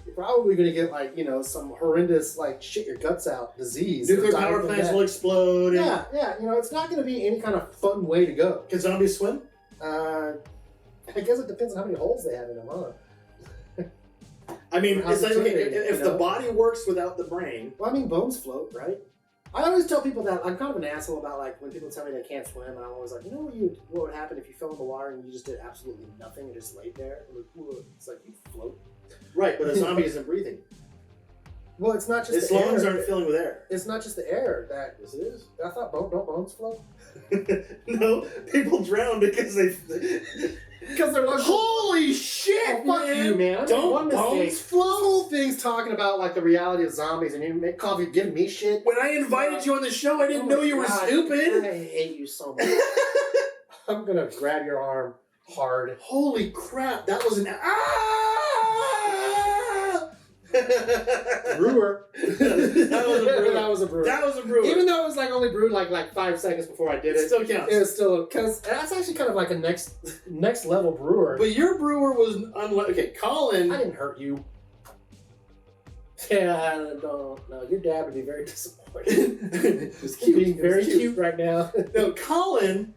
You're probably going to get like, you know, some horrendous like shit your guts out disease. Nuclear or die power from plants that. will explode. Yeah, yeah. You know, it's not going to be any kind of fun way to go. Can zombies swim? I guess it depends on how many holes they have in them, huh? I mean, How it's like okay, intimidating, if you the know? body works without the brain. Well, I mean, bones float, right? I always tell people that I'm kind of an asshole about like when people tell me they can't swim, and I'm always like, you know what would happen if you fell in the water and you just did absolutely nothing and just laid there? I'm like, "Whoa." It's like you float. Right, but a zombie isn't breathing. Well, it's not just Its the lungs air. aren't filling with air. It's not just the air that. Yes, it is. I thought don't bones float No, people drown because they. because they're like. Holy shit, Oh, fuck you, man. I made Don't one mistake. bones This float? whole thing's talking about like the reality of zombies, and you make coffee giving me shit. When I invited you on the show, I didn't Oh know my you were God, stupid. I hate you so much. I'm gonna grab your arm hard. Holy crap, that was an Brewer. That was a brewer. That was a brewer. That was a brewer. Even though it was like only brewed like 5 seconds before I did it it, still counts. it was still because that's actually kind of like a next level brewer. But your brewer was okay. Colin. I didn't hurt you. Yeah, I don't know. Your dad would be very disappointed. It was He's cute. being It was very cute right now. No, Colin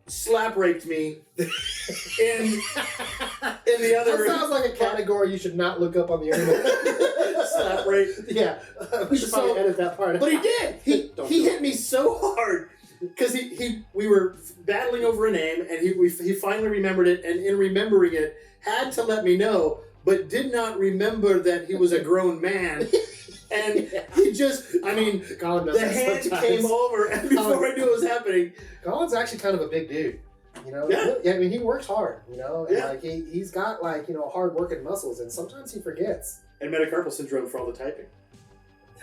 slap raped me in the other. That sounds like a category you should not look up on the internet. Slap rape. Yeah, we should probably edit that part. But he did. Don't He do hit me so hard because we were battling over a name, and he finally remembered it, and in remembering it, had to let me know, but did not remember that he was a grown man. And he just, I mean, Colin does the that hand sometimes. came over, and before I knew what was happening, Colin's actually kind of a big dude. You know, Yeah. I mean, he works hard. You know, and Yeah. like he's got like hard working muscles, and sometimes he forgets. and metacarpal syndrome for all the typing.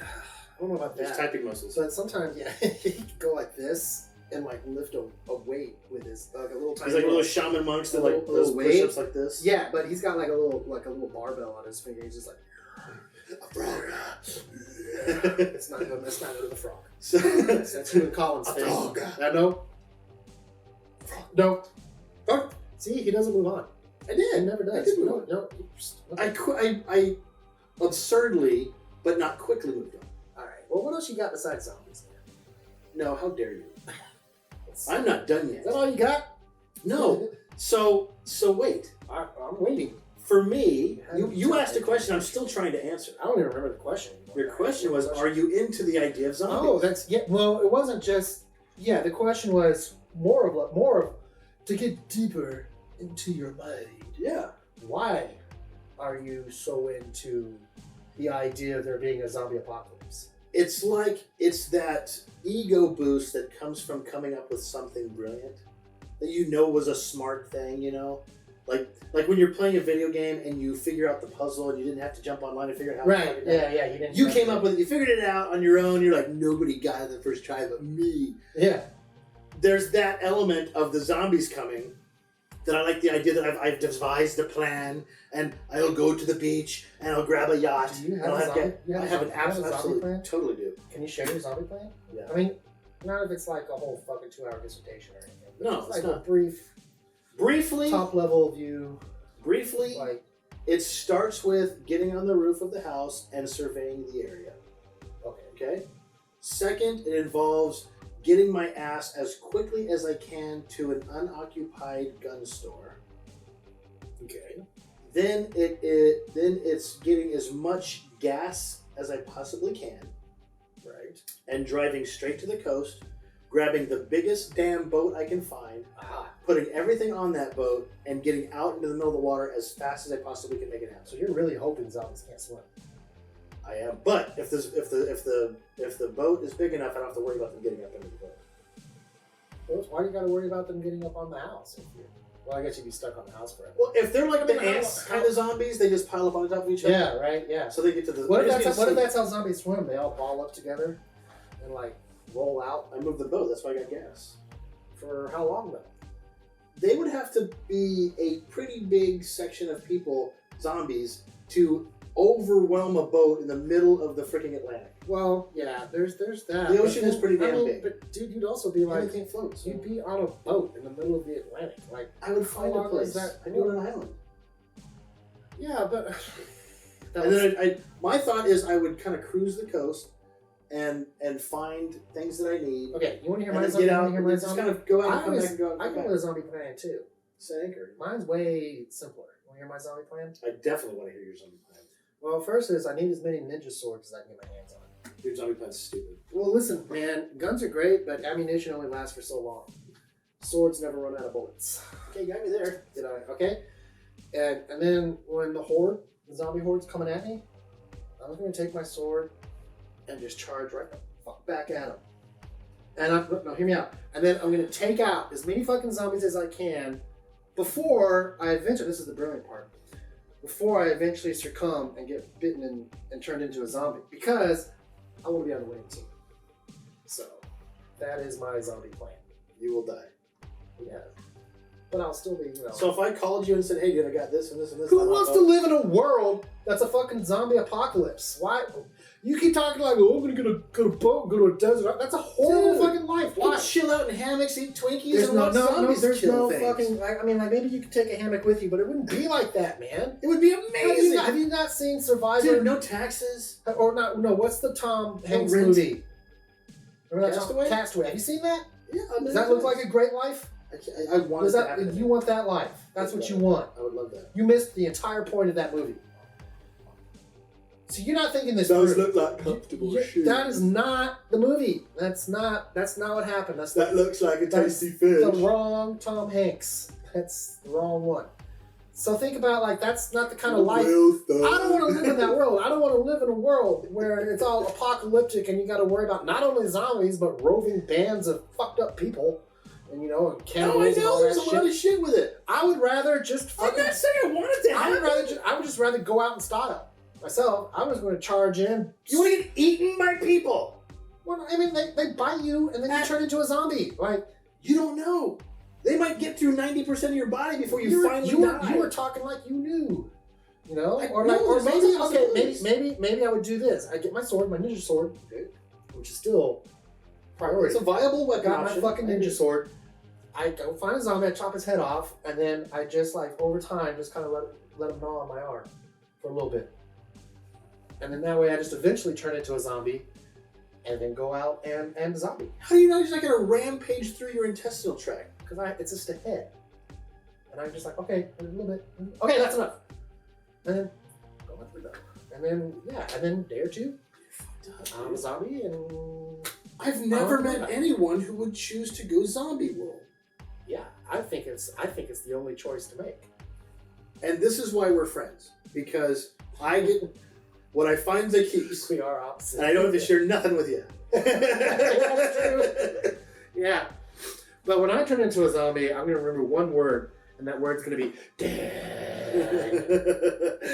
I don't know about There's that. typing muscles. But sometimes, yeah, he can go like this and like lift a weight with his like a little tiny. He's like little shaman monks that like little those weight. push-ups like this. Yeah, but he's got like a little barbell on his finger. He's just like. It's not good. That's not good of the frog. So, That's you and Colin's A thing. frog. No. No. Oh, see, he doesn't move on. I did. He never does. I did move No. I absurdly, but not quickly moved on. All right. Well, what else you got besides zombies? No, how dare you? I'm not done Is yet. that all you got? No. So wait. I'm waiting. For me, you asked a question I'm still trying to answer. I don't even remember the question. Your question was, are you into the idea of zombies? Oh, that's yeah. Well, it wasn't just yeah. The question was more of to get deeper into your mind. Yeah. Why are you so into the idea of there being a zombie apocalypse? It's like, it's that ego boost that comes from coming up with something brilliant that you know was a smart thing, you know? Like when you're playing a video game and you figure out the puzzle and you didn't have to jump online and figure out how to Right. figure it out. Yeah. You didn't. You came up with it, you figured it out on your own, you're like, nobody got it the first try but me. Yeah. There's that element of the zombies coming that I like the idea that I've devised a plan and I'll go to the beach and I'll grab a yacht. Do you have and I'll a zombie? You I have have a an zombie- you have a zombie absolutely, plan? totally do. Can you share your zombie plan? Yeah. I mean, not if it's like a whole fucking 2-hour dissertation or anything. But No, it's it's like not. a brief, Briefly, top level view. like it starts with getting on the roof of the house and surveying the area. Okay. Second, it involves getting my ass as quickly as I can to an unoccupied gun store. Okay. Then it's getting as much gas as I possibly can. Right. And driving straight to the coast, grabbing the biggest damn boat I can find, putting everything on that boat, and getting out into the middle of the water as fast as I possibly can make it happen. So you're really hoping zombies can't swim. I am, but if the boat is big enough, I don't have to worry about them getting up into the boat. Well, why do you got to worry about them getting up on the house? Well, I guess you'd be stuck on the house forever. Well, if they're like I mean, the ants kind of zombies, they just pile up on top of each other. Yeah. Right. Yeah. So they get to the. What they if just that's need to that's how zombies swim? They all ball up together and like roll out. sleep. I moved the boat. That's why I got gas. For how long though? they would have to be a pretty big section of people, zombies, to overwhelm a boat in the middle of the freaking Atlantic. Well, yeah, there's that. The ocean is pretty damn big. But dude, you'd also be like, Anything floats. you'd be on a boat in the middle of the Atlantic. Like, I would find how a long place. is that? I'd do it on an island. Yeah, but And then my thought is I would kind of cruise the coast and find things that I need. okay, you want to hear And my then zombie? get You out wanna hear and my just zombie? kind of go out and I come was- back and go out and I come go back. with a zombie plan too. Set anchor. Mine's way simpler. You want to hear my zombie plan? I definitely want to hear your zombie plan. Well, first is I need as many ninja swords as I can get my hands on. Your zombie plan's stupid. Well, listen, man, guns are great, but ammunition only lasts for so long. Swords never run out of bullets. Okay, you got me there. Did I? Okay. And then when the zombie horde's coming at me, I was going to take my sword and just charge right the fuck back at them. And no, hear me out. And then I'm going to take out as many fucking zombies as I can before I eventually, this is the brilliant part, before I eventually succumb and get bitten and turned into a zombie. Because I want to be on the winning team. So, that is my zombie plan. You will die. Yeah. But I'll still be, you know. So if I called you and said, hey, dude, I got this and this and this. Who wants to live in a world that's a fucking zombie apocalypse? Why? You keep talking like, oh, I'm gonna get a boat, go to a desert. That's a horrible fucking life. Why? Chill out in hammocks, eat Twinkies, There's and watch zombies there's kill no things. fucking. I mean, like maybe you could take a hammock with you, but it wouldn't be like that, man. It would be Have amazing. you not seen Survivor? Dude, no taxes. Or not? No. What's the Tom Hanks rent. movie? Remember that Castaway? Castaway. Have you seen that? Yeah, Does that look like a great life? I want Does that. that? To happen. You want that life? That's what you want. I would love that. You missed the entire point of that movie. So you're not thinking this Those through. look like comfortable shoes. That is not the movie. That's not what happened. That's That looks like a that's tasty fish. the wrong Tom Hanks. That's the wrong one. So think about like that's not the kind of life. I don't want to live in that world. I don't want to live in a world where it's all apocalyptic and you got to worry about not only zombies but roving bands of fucked up people. And and cannibals and all that there's a lot of shit with it. I would rather just I'm not saying I want it to happen. I would just rather go out in style myself. I was going to charge in. You want to get eaten by people. Well, I mean, they bite you and then you turn into a zombie. Like you don't know. They might get through 90% of your body before you finally die. You were talking like you knew. You know? Or there's maybe, lots of okay, possibilities. maybe I would do this. I get my sword, my ninja sword, which is still priority. It's a viable weapon Got option. my fucking ninja sword. I go find a zombie, I chop his head off, and then I just over time just kind of let him gnaw on my arm for a little bit. And then that way I just eventually turn into a zombie and then go out and zombie. How do you know he's not going to rampage through your intestinal tract? Because it's just a head. And I'm just like, okay, a little bit. Okay, that's enough. And then go on through that. And then, and then day or two, I'm a zombie and... I've never met anyone who would choose to go zombie world. Yeah, I think it's the only choice to make. And this is why we're friends. Because I get what I find the keys. We are opposite. And I don't have to share nothing with you. That's true. Yeah. But when I turn into a zombie, I'm going to remember one word, and that word's going to be dead.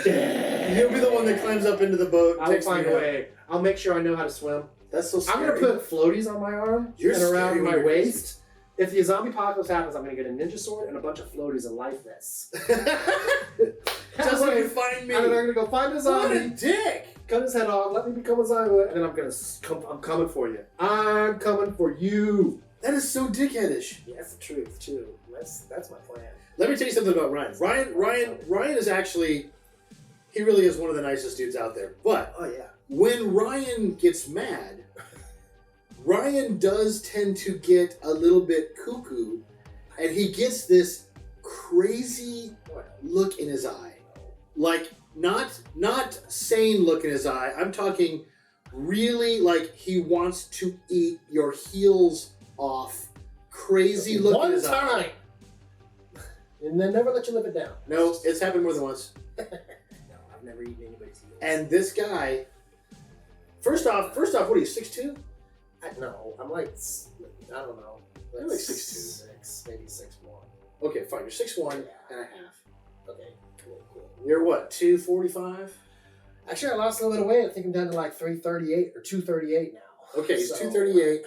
Dead. You'll be the one that climbs up into the boat. And I'll find a way. I'll make sure I know how to swim. That's so scary. I'm going to put floaties on my arm You're and around scary my when you're waist. If the zombie apocalypse happens, I'm going to get a ninja sword and a bunch of floaties and life vests. Just so you find me. And then I'm going to go find a What zombie. a dick! Cut his head off, let me become a zombie, and then I'm coming for you. I'm coming for you. That is so dickheadish. Yeah, that's the truth too. That's my plan. Let me tell you something about Ryan. Ryan is actually, he really is one of the nicest dudes out there. But Oh yeah. when Ryan gets mad, Ryan does tend to get a little bit cuckoo, and he gets this crazy look in his eye. Like, not sane look in his eye. I'm talking really like he wants to eat your heels off. Crazy look in his eye. One time. And then never let you live it down. No, it's happened more than once. No, I've never eaten anybody's heels. And this guy, first off, what are you, 6'2"? No, I'm like, I don't know. You're like 6'2". Maybe 6'1". Okay, fine. You're 6'1" and a half. Okay, cool. You're what, 245? Actually, I lost a little bit of weight. I think I'm down to like 338 or 238 now. Okay, he's So, 238.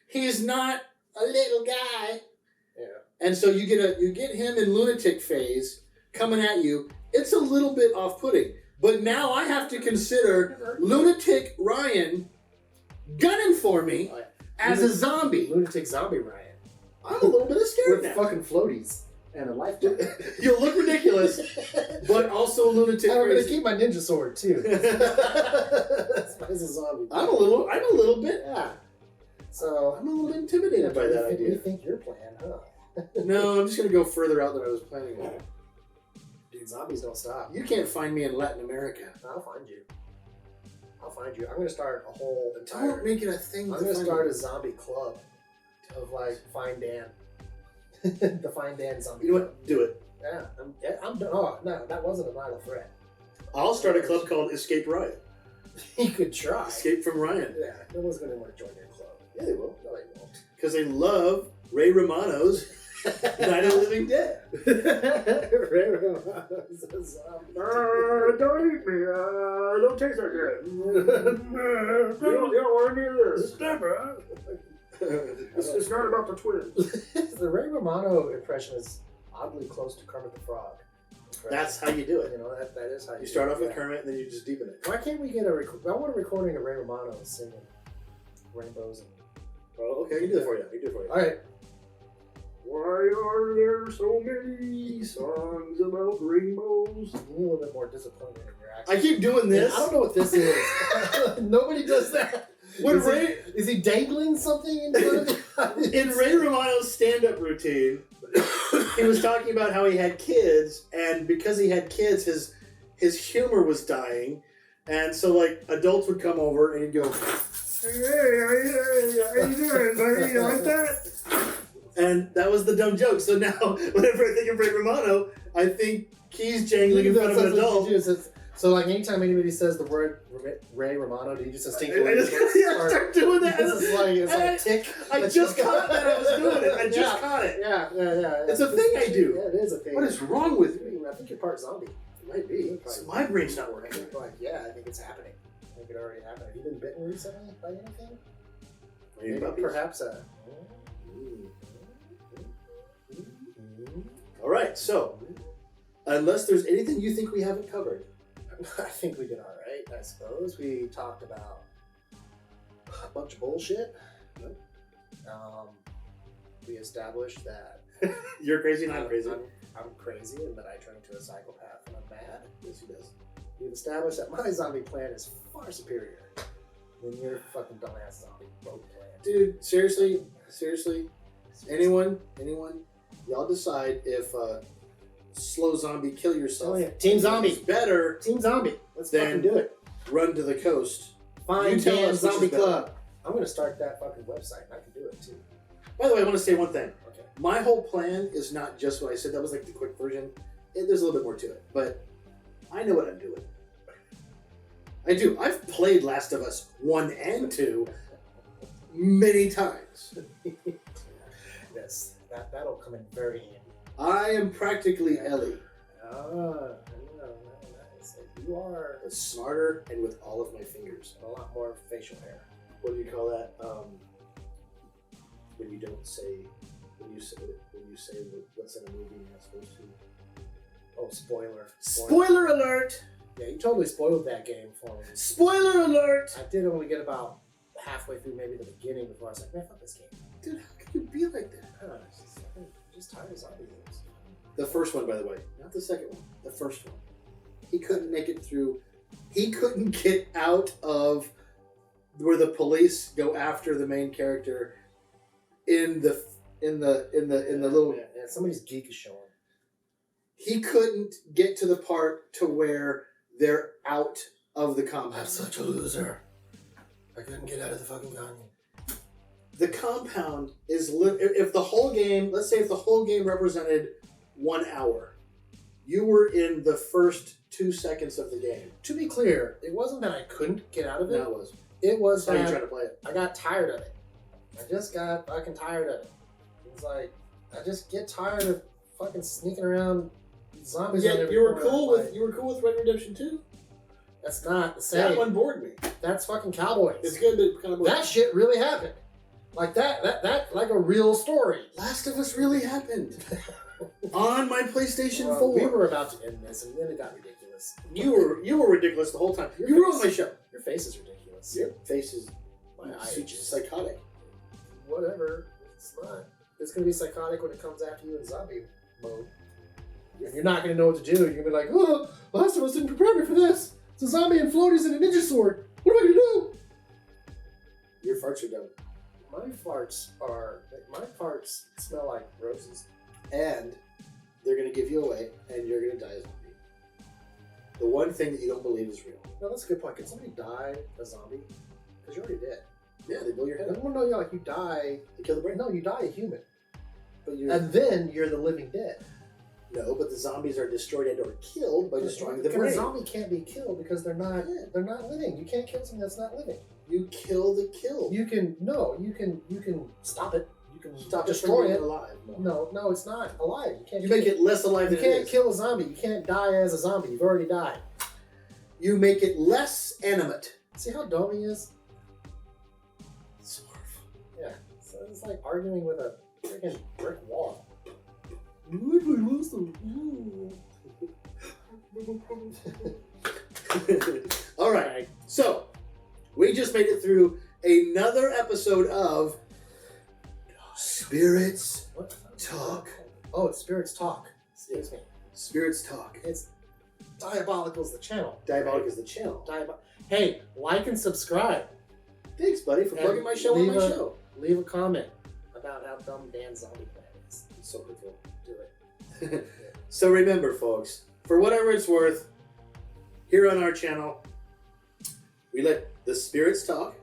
He is not a little guy. Yeah. And so you get him in lunatic phase coming at you. It's a little bit off-putting. But now I have to consider lunatic Ryan gunning for me as a zombie. Lunatic zombie Ryan. I'm a little bit scared With now. fucking floaties and a life jacket. You'll look ridiculous, but also lunatic. And I'm gonna crazy. keep my ninja sword too. That's why he's a zombie. I'm a little bit. Yeah. So I'm a little intimidated by that What do idea. you think your plan, huh? No, I'm just gonna go further out than I was planning on. Dude, zombies don't stop. You can't find me in Latin America. I'll find you. I'm gonna start a whole entire. Don't make it a thing. I'm gonna start a zombie club of like Find Dan. The Find Dan zombie. You know club. what? Do it. Yeah, I'm done. Oh no, that wasn't a vital threat. I'll start a club called Escape Ryan. You could try. Escape from Ryan. Yeah, no one's gonna want to join your club. Yeah, they will. No, they won't. Because they love Ray Romano's Night of the Living Dead. Ray Romano's a zombie. Don't eat me. Don't taste that good. You don't want any of this. It's not about the twins. The Ray Romano impression is oddly close to Kermit the Frog. That's how you do it. You know, that is how You start do off it. with Kermit and then you just deepen it. Why can't we get I want a recording of Ray Romano singing Rainbows and... Oh, okay, I can do it for you. All right. Why are there so many songs about rainbows? You need a little bit more disappointment in your accent. I keep doing this. I don't know what this is. Nobody does that. When Is he dangling something in front of you? in Ray Romano's stand-up routine, he was talking about how he had kids, and because he had kids, his humor was dying, and so like adults would come over and he'd go, "Hey, how you doing, buddy? You like that?" And that was the dumb joke. So now, whenever I think of Ray Romano, I think keys jangling in front of an adult. So like anytime anybody says the word Ray Romano, do you just instinctively I just start doing that. It's like a tick. I just caught that I was doing it. I just caught it. Yeah. It's a thing I do. Yeah, it is a thing. What is wrong with me? I think you're part zombie. It might be. My brain's not working. Like, yeah, I think it's happening. I think it already happened. Have you been bitten recently by anything? Maybe Perhaps a... All right, so unless there's anything you think we haven't covered, I think we did all right, I suppose. We talked about a bunch of bullshit. We established that you're crazy and I'm crazy. I'm crazy and that I turn into a psychopath and I'm mad. Yes, he does. We've established that my zombie plan is far superior than your fucking dumbass zombie boat plan. Dude, seriously, anyone, y'all decide if slow zombie kill yourself. Oh, yeah. Team zombie. is better. Team zombie. Let's Then fucking do it. Run to the coast. Find You tell Dan us which Zombie is better. Club. I'm gonna start that fucking website and I can do it too. By the way, I want to say one thing. Okay. My whole plan is not just what I said. That was like the quick version. There's a little bit more to it, but I know what I'm doing. I do. I've played Last of Us 1 and 2 many times. Yes, that'll come in very handy. I am practically Ellie, Nice. You are but smarter and with all of my fingers. a lot more facial hair. What do you call that? When you don't say, when you say what's in a movie you're not supposed to. Oh, spoiler. Spoiler alert! Yeah, you totally spoiled that game for me. Spoiler alert! I did only get about halfway through maybe the beginning before I was like, man, fuck this game. Dude, how can you be like that? I'm just tired of zombie games. The first one, by the way, not the second one. The first one. He couldn't make it through. He couldn't get out of where the police go after the main character in the little. Yeah, somebody's geek is showing. He couldn't get to the part to where they're out of the compound. I'm such a loser. I couldn't get out of the fucking canyon. The compound is if the whole game, let's say if the whole game represented 1 hour, you were in the first 2 seconds of the game. To be clear, it wasn't that I couldn't get out of it. No, it was. It was That's how you that trying to play it. I got tired of it. I just got fucking tired of it. It's like, I just get tired of fucking sneaking around zombies. Yeah, on every you were corner. cool Like, with Red Redemption 2. That's not the same. That one bored me. That's fucking Cowboys. It's good, but kind of bored. That shit really happened. Like that like a real story. Last of Us really happened. On my PlayStation 4. We were about to end this, and then it got ridiculous. You were ridiculous the whole time. You were on my show. Your face is ridiculous. Your face is My eyes. psychotic. Whatever. It's not. It's going to be psychotic when it comes after you in zombie mode. And you're not going to know what to do. You're going to be like, oh, Last of Us didn't prepare me for this. It's a zombie and floaties and a ninja sword. What am I going to do? Your farts are dumb. My farts smell like roses. And they're going to give you away, and you're going to die as a zombie. The one thing that you don't believe is real. No, that's a good point. Can somebody die a zombie? Because you're already dead. Yeah, they blow your head I up. don't know, like you die. They kill the brain. No, you die a human. But you And then you're the living dead. No, but the zombies are destroyed and or killed by destroying the brain. A zombie can't be killed because they're not living. You can't kill something that's not living. You kill the kill. You can stop it. You can Stop destroy it it. from being alive. No, it's not alive. You can't. You make it less alive You than it can't is. kill a zombie. You can't die as a zombie. You've already died. You make it less animate. See how dumb he is? Sort Yeah. So it's like arguing with a freaking brick wall. All right. So, we just made it through another episode of Spirits What? Talk. Oh, it's Spirits Talk. Excuse me. Spirits Talk. It's Diabolical's the channel. Diabolical is the channel. Hey, like and subscribe. Thanks, buddy, for plugging my show on my show. Leave a comment about how dumb Dan's zombie plan is. It's so cool. Do it. So remember, folks, for whatever it's worth, here on our channel, we let the spirits talk.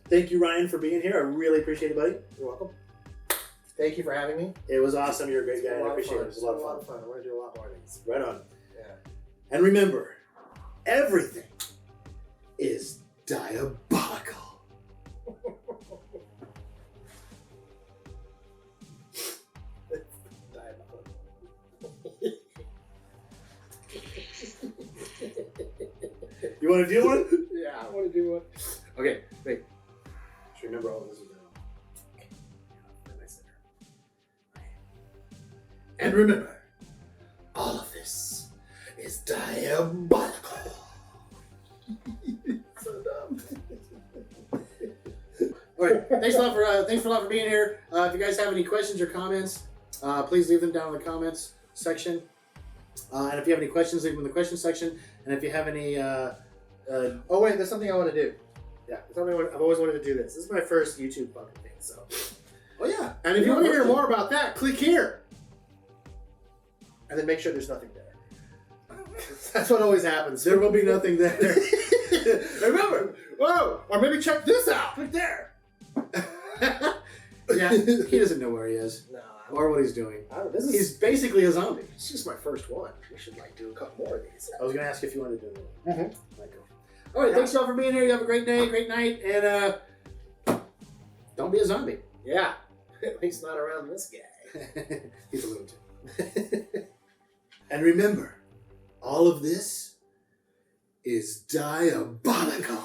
Thank you, Ryan, for being here. I really appreciate it, buddy. You're welcome. Thank you for having me. It was awesome. You're a great It's guy. been a I lot of appreciate fun. it. It was a lot of fun. We're going to do a lot more of these. Right on. Yeah. And remember, everything is diabolical. You want to do one? Yeah, I want to do one. Okay, wait. Just remember all of this is going on. And remember, all of this is diabolical. So dumb. All right, thanks a lot for being here. If you guys have any questions or comments, please leave them down in the comments section. And if you have any questions, leave them in the question section. And if you have any, Oh wait, there's something I want to do. yeah. I've always wanted to do this. This is my first YouTube fucking thing, so. Oh yeah. And if you want to hear more about that, click here. And then make sure there's nothing there. That's what always happens. There will be nothing there. Remember, whoa, or maybe check this out. Click there. Yeah, he doesn't know where he is No, or what he's doing. this is He's basically a zombie. this is my first one. We should like do a couple more of these. I was gonna ask if you wanted to do it. Mhm. All right, Yeah. thanks y'all for being here. You have a great day, great night, and don't be a zombie. Yeah, at least not around this guy. He's a lunatic. And remember, all of this is diabolical.